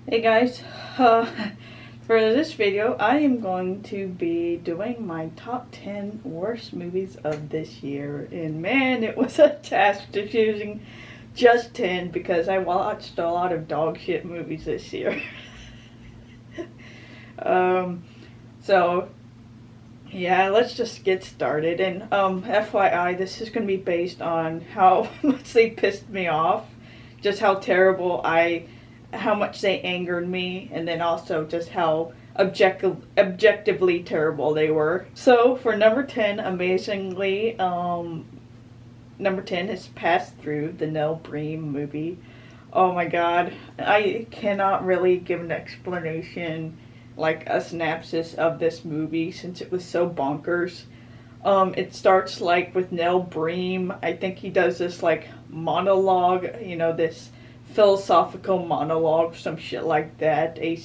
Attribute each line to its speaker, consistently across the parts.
Speaker 1: Hey guys, uh, for this video I am going to be doing my top 10 worst movies of this year, and man, it was a task to choosing just 10 because I watched a lot of dog shit movies this year. So yeah, let's just get started. And FYI, this is going to be based on how much they pissed me off, just how how much they angered me, and then also just how objectively terrible they were. So for number 10, amazingly, number 10 is Pass Through, the Nell Bream movie. Oh my god, I cannot really give an explanation, like a synopsis of this movie, since it was so bonkers. It starts like with Nell Bream. I think he does this like monologue, this philosophical monologue, some shit like that. A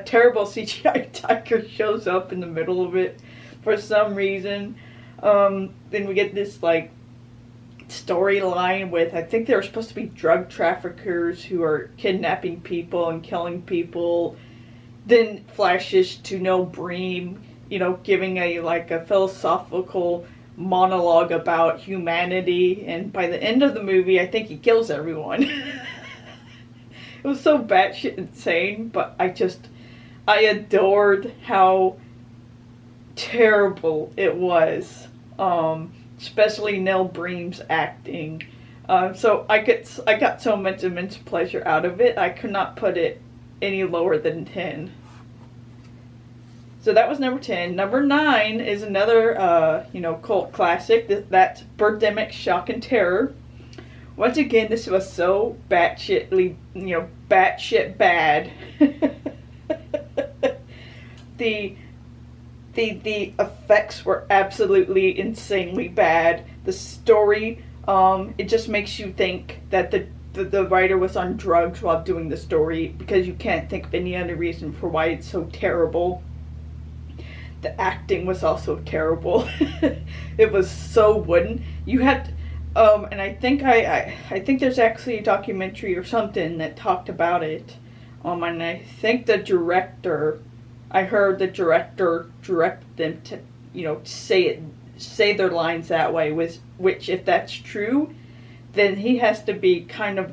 Speaker 1: terrible CGI tiger shows up in the middle of it for some reason. Then we get this like storyline with, I think they're supposed to be drug traffickers who are kidnapping people and killing people. Then flashes to Nell Bream, giving a philosophical monologue about humanity, and by the end of the movie, I think he kills everyone. It was so batshit insane, but I adored how terrible it was. Especially Nell Bream's acting. So I got so much immense pleasure out of it. I could not put it any lower than 10. So that was number 10. Number 9 is another, cult classic. That's Birdemic Shock and Terror. Once again, this was so batshit bad. The effects were absolutely insanely bad. The story, it just makes you think that the writer was on drugs while doing the story, because you can't think of any other reason for why it's so terrible. The acting was also terrible. It was so wooden. You had, and I think I think there's actually a documentary or something that talked about it. And I think the director, I heard the director direct them to, say their lines that way. Which, if that's true, then he has to be kind of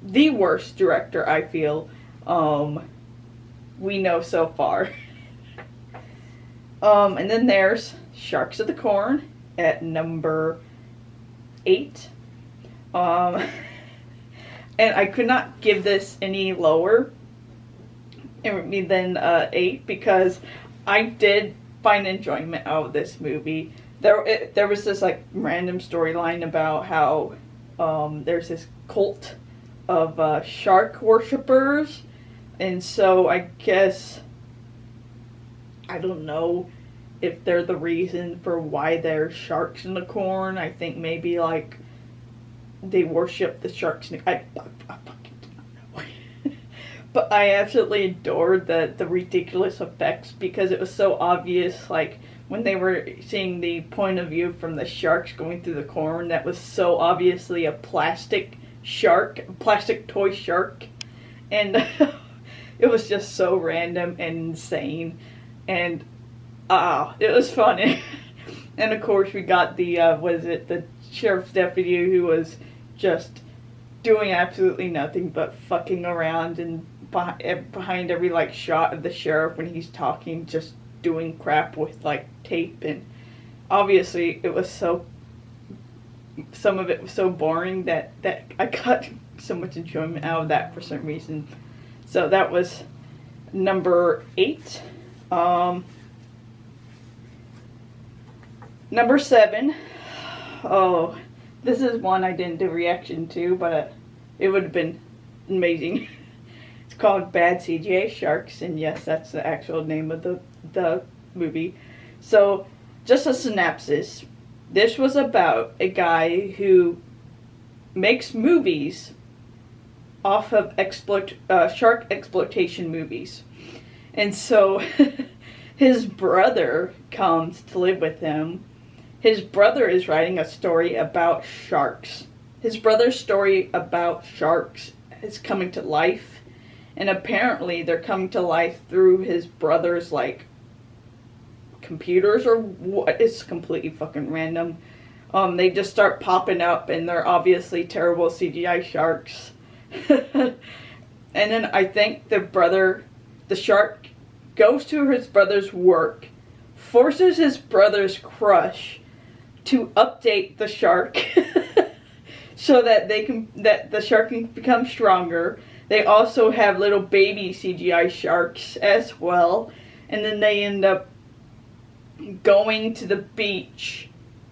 Speaker 1: the worst director, I feel, we know so far. And then there's Sharks of the Corn at number 8. And I could not give this any lower than 8, because I did find enjoyment out of this movie. There was this like random storyline about how there's this cult of shark worshippers, and so I guess, I don't know if they're the reason for why there's sharks in the corn. I think maybe like they worship the sharks. I fucking don't know. But I absolutely adored the ridiculous effects, because it was so obvious, like when they were seeing the point of view from the sharks going through the corn, that was so obviously a plastic toy shark. And it was just so random and insane. And it was funny. And of course we got the sheriff's deputy, who was just doing absolutely nothing but fucking around, and behind every like shot of the sheriff when he's talking, just doing crap with like tape. And obviously some of it was so boring that I got so much enjoyment out of that for some reason. So that was number 8. Number 7. Oh, this is one I didn't do a reaction to, but it would have been amazing. It's called Bad CGI Sharks, and yes, that's the actual name of the movie. So, just a synopsis. This was about a guy who makes movies off of shark exploitation movies. And so his brother comes to live with him. His brother is writing a story about sharks. His brother's story about sharks is coming to life. And apparently they're coming to life through his brother's, like, computers or what. It's completely fucking random. They just start popping up, and they're obviously terrible CGI sharks. And then I think the shark goes to his brother's work, forces his brother's crush to update the shark so that the shark can become stronger. They also have little baby CGI sharks as well. And then they end up going to the beach,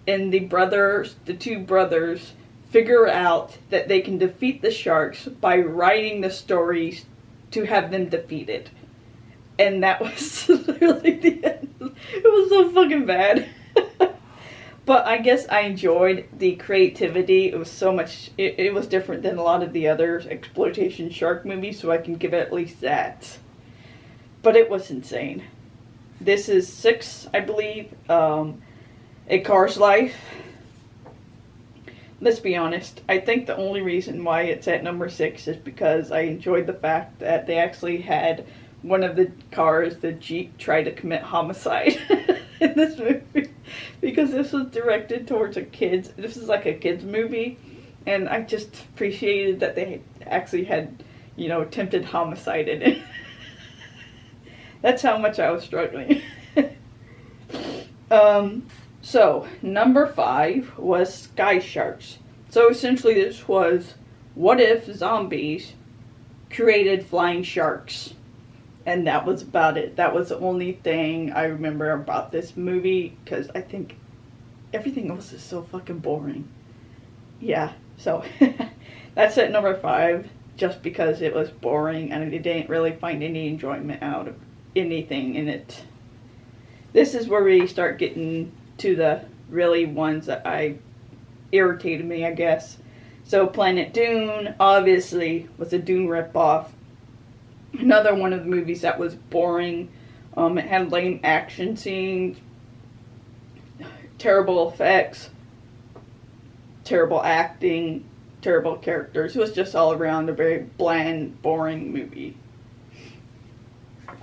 Speaker 1: and the two brothers figure out that they can defeat the sharks by writing the stories to have them defeated. And that was literally the end. It was so fucking bad. But I guess I enjoyed the creativity. It was so much, it was different than a lot of the other exploitation shark movies, so I can give it at least that. But it was insane. This is 6, I believe. A Car's Life. Let's be honest, I think the only reason why it's at number 6 is because I enjoyed the fact that they actually had one of the cars, the Jeep, try to commit homicide in this movie. Because this was directed towards this is like a kids movie, and I just appreciated that they actually had, attempted homicide in it. That's how much I was struggling. So, number 5 was Sky Sharks. So essentially this was, what if zombies created flying sharks? And that was about it. That was the only thing I remember about this movie, because I think everything else is so fucking boring. Yeah, so that's at number 5, just because it was boring and I didn't really find any enjoyment out of anything in it. This is where we start getting to the really ones that irritated me, I guess. So Planet Dune, obviously, was a Dune ripoff. Another one of the movies that was boring. It had lame action scenes, terrible effects, terrible acting, terrible characters. It was just all around a very bland, boring movie.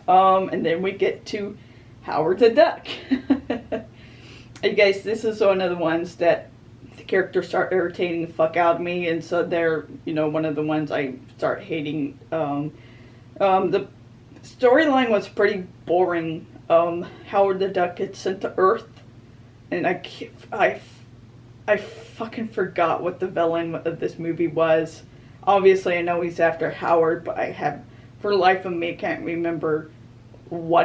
Speaker 1: And then we get to Howard the Duck. I guess this is one of the ones that the characters start irritating the fuck out of me, and so they're, one of the ones I start hating. The storyline was pretty boring. Howard the Duck gets sent to Earth, and I fucking forgot what the villain of this movie was. Obviously, I know he's after Howard, but for the life of me, can't remember why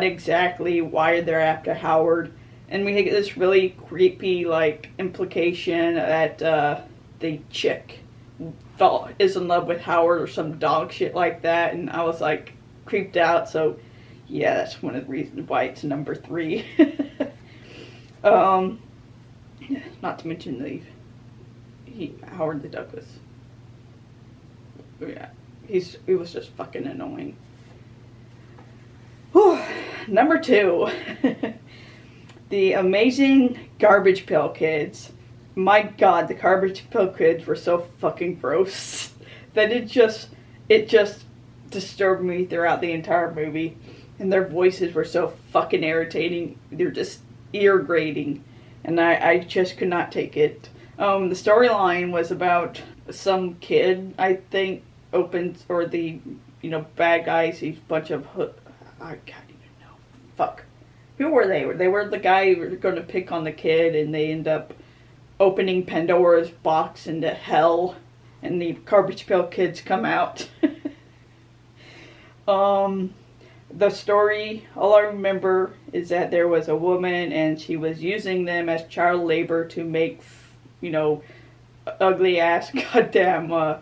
Speaker 1: they're after Howard. And we get this really creepy, implication that the chick is in love with Howard or some dog shit like that, and I was, creeped out, so, yeah, that's one of the reasons why it's number 3. Not to mention Howard the Duck was, yeah, he was just fucking annoying. Whew. Number 2. The Amazing Garbage Pail Kids. My god, the Garbage Pail Kids were so fucking gross that it just disturbed me throughout the entire movie. And their voices were so fucking irritating. They're just ear grating. And I just could not take it. The storyline was about some kid, I think, bad guys, these bunch of, I can't even know. Fuck. Who were they? They were the guy who was going to pick on the kid, and they end up opening Pandora's box into hell, and the Garbage Pail Kids come out. The story, all I remember is that there was a woman, and she was using them as child labor to make, ugly ass goddamn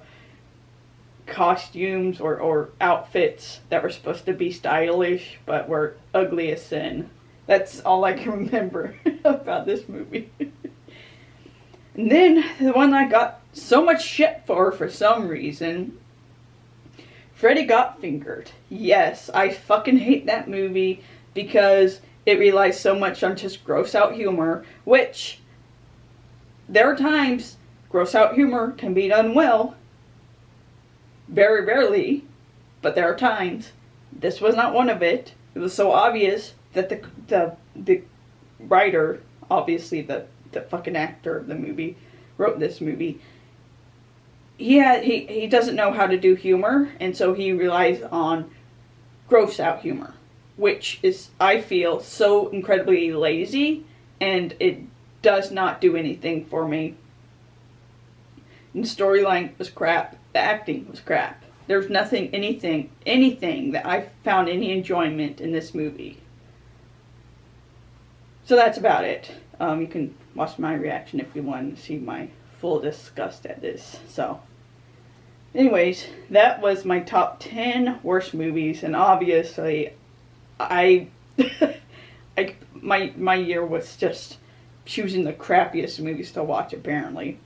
Speaker 1: costumes or outfits that were supposed to be stylish, but were ugly as sin. That's all I can remember about this movie. And then, the one I got so much shit for some reason, Freddy Got Fingered. Yes, I fucking hate that movie because it relies so much on just gross out humor, which, there are times gross out humor can be done well. Very rarely, but there are times. This was not one of it. It was so obvious that the writer, obviously the fucking actor of the movie, wrote this movie. He doesn't know how to do humor, and so he relies on gross out humor, which is, I feel, so incredibly lazy, and it does not do anything for me. And the storyline was crap. The acting was crap. There's anything that I found any enjoyment in this movie. So that's about it. You can watch my reaction if you want to see my full disgust at this. So, anyways, that was my top 10 worst movies, and obviously, my year was just choosing the crappiest movies to watch, apparently.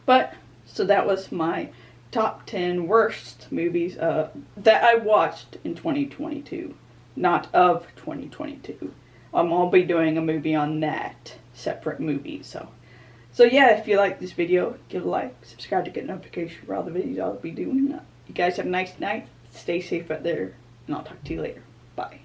Speaker 1: But, so that was my top 10 worst movies that I watched in 2022, not of 2022. I'll be doing a movie on that, separate movie. So yeah, if you like this video, give a like, subscribe to get notifications for all the videos I'll be doing. You guys have a nice night, stay safe out there, and I'll talk to you later. Bye.